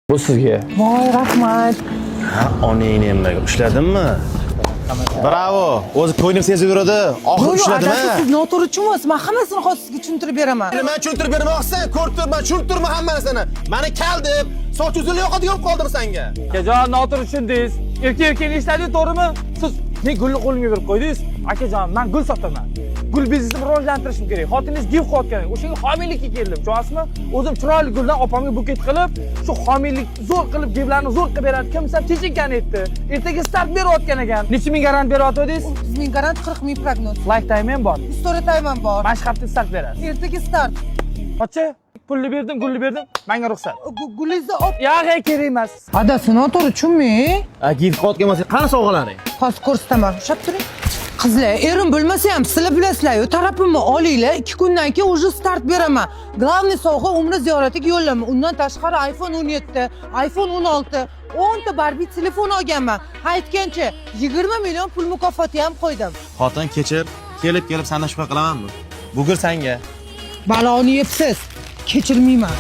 Bu sizga. Voy, rahmat. Ha, onangni nimaga ushladimmi? Bravo. O'zi ko'nglim sezib yuradi. Oxir ushladimi? Siz noto'g'ri tushunmaysiz. Men hammasini hozir sizga tushuntirib beraman. Men tushuntirib bermoqsan, ko'rib turibman, tushunib turibman hammasini. Meni kal deb, soch uzunlik yoqadigan qoldim senga. Akajon, noto'g'ri tushundingiz. Erkak eshitadi, to'g'rimi? Siz men gulni qo'limga berib qo'ydingiz. Akajon, men gul sotaman. Gul biznesini rivojlantirishim kerak. Xotiningiz gift qilayotgan. O'shaga homiylikka keldim. Tushunasizmi? O'zim chiroyli guldan opamga buket qilib, shu homiylik zo'r qilib gaplarni zo'r qilib beradi. Kim san techinkani aytdi. Ertaga start berayotgan ekan. Necha ming garant beryapti-dedingiz? 30 ming garant, 40 ming prognoz. Lifetime ham bor. Story time ham bor. Mana shu hafta start berasiz. Ertaga start. Pochcha, pulni berdim, gulni berdim. Menga ruxsat. Gulingizni op. Yo'q, kerak emas. Adasi noto'g'ri tushunmang. Gift qilayotgan bo'lsa, qani sovg'alaring? Hozir ko'rsataman. Ushab turing. Qizlar, erim bo'lmasa ham sizlar bilasizlar-ku, tarafimni olinglar, 2 kundan keyin уже start beraman. Главный sovg'a umra ziyoratiga yo'llaman. Undan tashqari iPhone 17, iPhone 16, 10 ta Barbie telefon olganman. Aytgancha 20 million pul mukofoti ham qo'ydim. Xotin kechir, kelib sendan shubha qilamanmi? Bugun senga. Baloni yebsiz. Kechirmayman.